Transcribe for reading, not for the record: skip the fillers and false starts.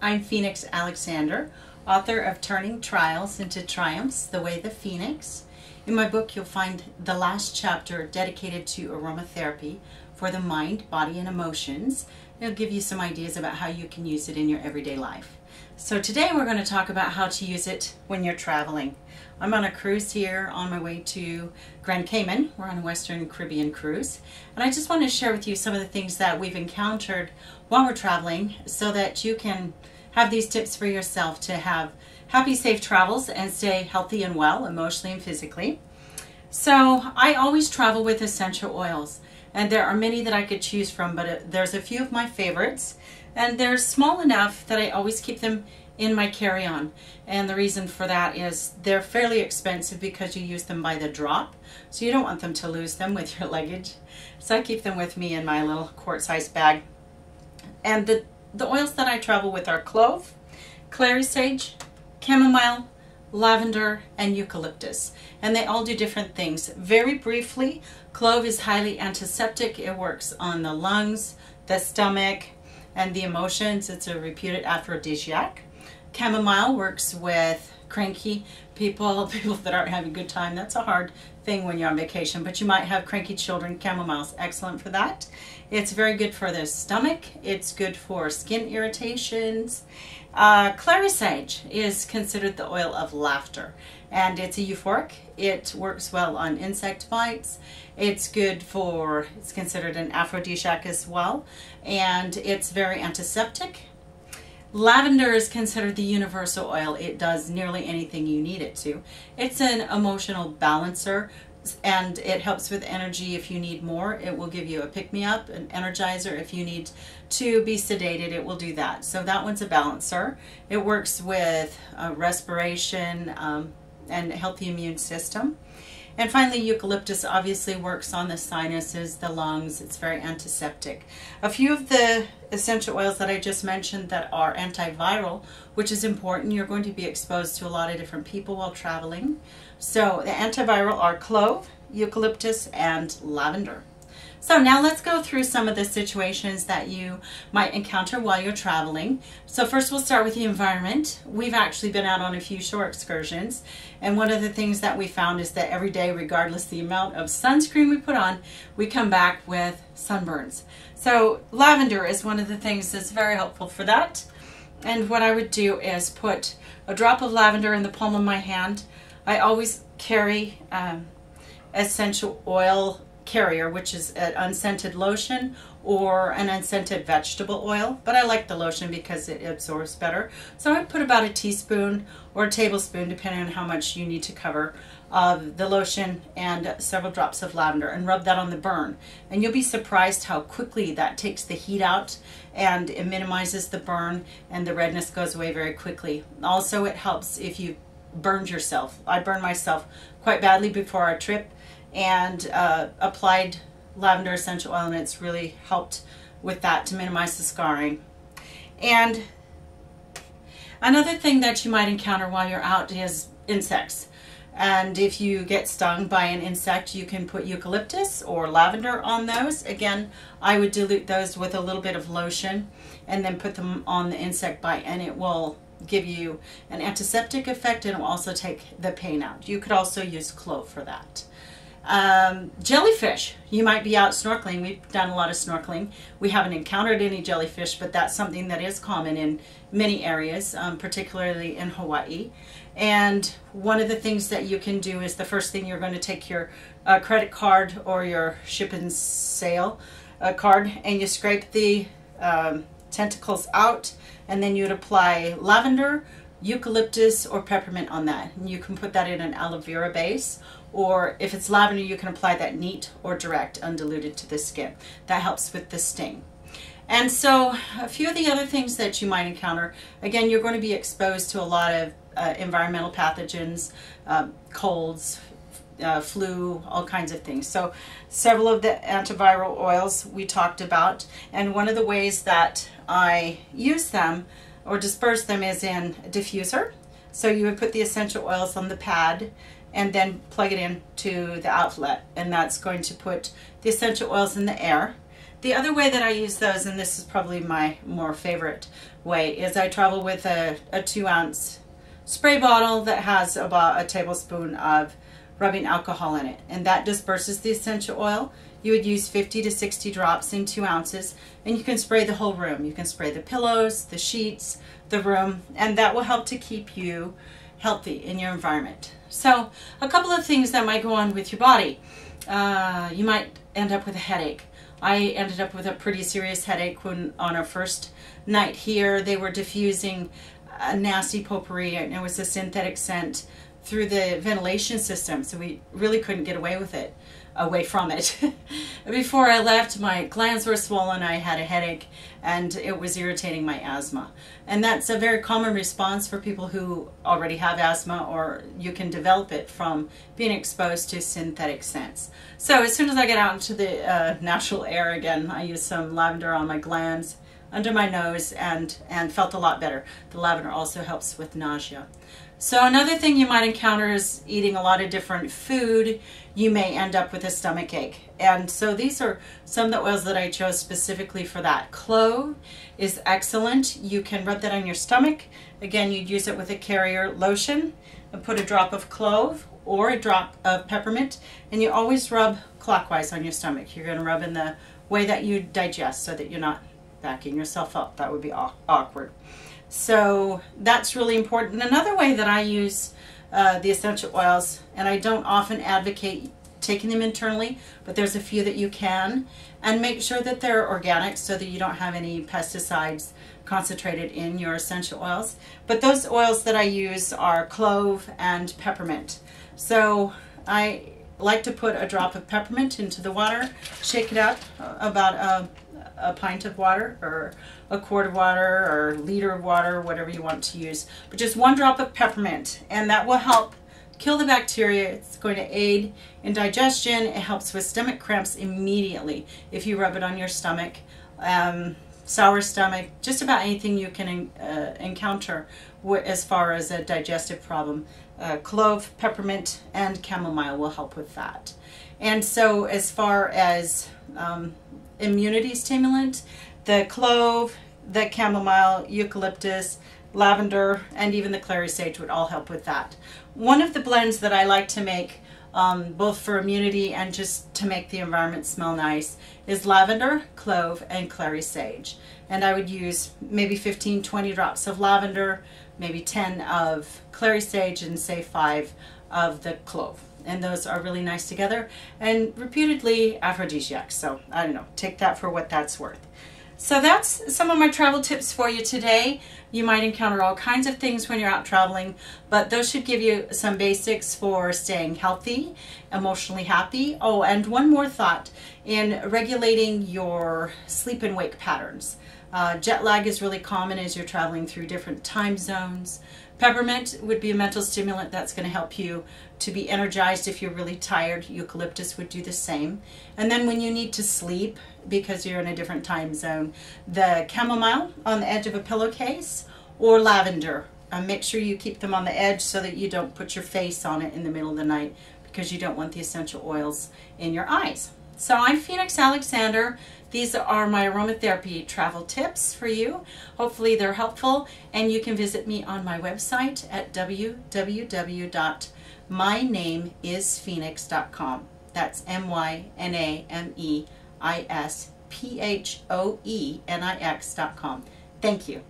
I'm Phoenix Alexander, author of Turning Trials into Triumphs, The Way the Phoenix. In my book, you'll find the last chapter dedicated to aromatherapy for the mind, body, and emotions. It'll give you some ideas about how you can use it in your everyday life. So today we're going to talk about how to use it when you're traveling. I'm on a cruise here on my way to Grand Cayman. We're on a Western Caribbean cruise. And I just want to share with you some of the things that we've encountered while we're traveling so that you can have these tips for yourself to have happy, safe travels and stay healthy and well, emotionally and physically. So I always travel with essential oils. And there are many that I could choose from, but there's a few of my favorites. And they're small enough that I always keep them in my carry-on. And the reason for that is they're fairly expensive because you use them by the drop. So you don't want them to lose them with your luggage. So I keep them with me in my little quart-sized bag. And the oils that I travel with are clove, clary sage, chamomile, lavender, and eucalyptus. And they all do different things. Very briefly, clove is highly antiseptic. It works on the lungs, the stomach, and the emotions. It's a reputed aphrodisiac. Chamomile works with cranky people that aren't having a good time. That's a hard thing when you're on vacation, but you might have cranky children. Chamomile's excellent for that. It's very good for the stomach. It's good for skin irritations. Clary sage is considered the oil of laughter, and it's a euphoric. It works well on insect bites. It's considered an aphrodisiac as well, and it's very antiseptic. Lavender is considered the universal oil. It does nearly anything you need it to. It's an emotional balancer, and it helps with energy if you need more. It will give you a pick-me-up, an energizer. If you need to be sedated, it will do that. So that one's a balancer. It works with respiration and a healthy immune system. And finally, eucalyptus obviously works on the sinuses, the lungs. It's very antiseptic. A few of the essential oils that I just mentioned that are antiviral, which is important. You're going to be exposed to a lot of different people while traveling. So the antiviral are clove, eucalyptus, and lavender. So now let's go through some of the situations that you might encounter while you're traveling. So first we'll start with the environment. We've actually been out on a few shore excursions, and one of the things that we found is that every day, regardless the amount of sunscreen we put on, we come back with sunburns. So lavender is one of the things that's very helpful for that. And what I would do is put a drop of lavender in the palm of my hand. I always carry essential oil carrier, which is an unscented lotion or an unscented vegetable oil, but I like the lotion because it absorbs better. So I put about a teaspoon or a tablespoon, depending on how much you need to cover, of the lotion and several drops of lavender, and rub that on the burn. And you'll be surprised how quickly that takes the heat out, and it minimizes the burn, and the redness goes away very quickly. Also, it helps if you burned yourself. I burned myself quite badly before our trip, and applied lavender essential oil, and it's really helped with that to minimize the scarring. And another thing that you might encounter while you're out is insects. And if you get stung by an insect, you can put eucalyptus or lavender on those. Again, I would dilute those with a little bit of lotion and then put them on the insect bite, and it will give you an antiseptic effect, and it will also take the pain out. You could also use clove for that. Jellyfish. You might be out snorkeling. We've done a lot of snorkeling. We haven't encountered any jellyfish, but that's something that is common in many areas, particularly in Hawaii. And one of the things that you can do is, the first thing, you're going to take your credit card or your ship and sail card, and you scrape the tentacles out, and then you'd apply lavender, eucalyptus, or peppermint on that. And you can put that in an aloe vera base, or if it's lavender, you can apply that neat or direct, undiluted, to the skin. That helps with the sting. And so a few of the other things that you might encounter, again, you're going to be exposed to a lot of environmental pathogens, colds, flu, all kinds of things. So several of the antiviral oils we talked about, and one of the ways that I use them or disperse them is in a diffuser. So you would put the essential oils on the pad and then plug it into the outlet, and that's going to put the essential oils in the air. the other way that I use those, and this is probably my more favorite way, is I travel with a 2-ounce spray bottle that has about a tablespoon of rubbing alcohol in it, and that disperses the essential oil. You would use 50 to 60 drops in 2 ounces, and you can spray the whole room. You can spray the pillows, the sheets, the room, and that will help to keep you healthy in your environment. So a couple of things that might go on with your body. You might end up with a headache. I ended up with a pretty serious headache when on our first night here they were diffusing a nasty potpourri, and it was a synthetic scent through the ventilation system, so we really couldn't get away from it. Before I left, my glands were swollen, I had a headache, and it was irritating my asthma. And that's a very common response for people who already have asthma, or you can develop it from being exposed to synthetic scents. So as soon as I get out into the natural air again, I used some lavender on my glands, under my nose, and felt a lot better. The lavender also helps with nausea. So another thing you might encounter is eating a lot of different food. You may end up with a stomach ache. And so these are some of the oils that I chose specifically for that. Clove is excellent. You can rub that on your stomach. Again, you'd use it with a carrier lotion and put a drop of clove or a drop of peppermint, and you always rub clockwise on your stomach. You're going to rub in the way that you digest so that you're not backing yourself up. That would be awkward. So that's really important. Another way that I use the essential oils, and I don't often advocate taking them internally, but there's a few that you can, and make sure that they're organic so that you don't have any pesticides concentrated in your essential oils. But those oils that I use are clove and peppermint. So I like to put a drop of peppermint into the water, shake it up, about a pint of water or a quart of water or a liter of water, whatever you want to use, but just 1 drop of peppermint, and that will help kill the bacteria. It's going to aid in digestion. It helps with stomach cramps immediately if you rub it on your stomach, sour stomach, just about anything you can encounter as far as a digestive problem. Clove, peppermint, and chamomile will help with that. And so as far as immunity stimulant, the clove, the chamomile, eucalyptus, lavender, and even the clary sage would all help with that. One of the blends that I like to make, both for immunity and just to make the environment smell nice, is lavender, clove, and clary sage. And I would use maybe 15-20 drops of lavender, maybe 10 of clary sage, and say 5 of the clove. And those are really nice together and reputedly aphrodisiacs. So I don't know, take that for what that's worth. So that's some of my travel tips for you today. You might encounter all kinds of things when you're out traveling, but those should give you some basics for staying healthy, emotionally happy. Oh, and one more thought in regulating your sleep and wake patterns. Jet lag is really common as you're traveling through different time zones. Peppermint would be a mental stimulant that's going to help you to be energized if you're really tired. Eucalyptus would do the same. And then when you need to sleep because you're in a different time zone, the chamomile on the edge of a pillowcase or lavender. Make sure you keep them on the edge so that you don't put your face on it in the middle of the night because you don't want the essential oils in your eyes. So I'm Phoenix Alexander. These are my aromatherapy travel tips for you. Hopefully they're helpful, and you can visit me on my website at www.mynameisphoenix.com. That's MYNAMEISPHOENIX.com. Thank you.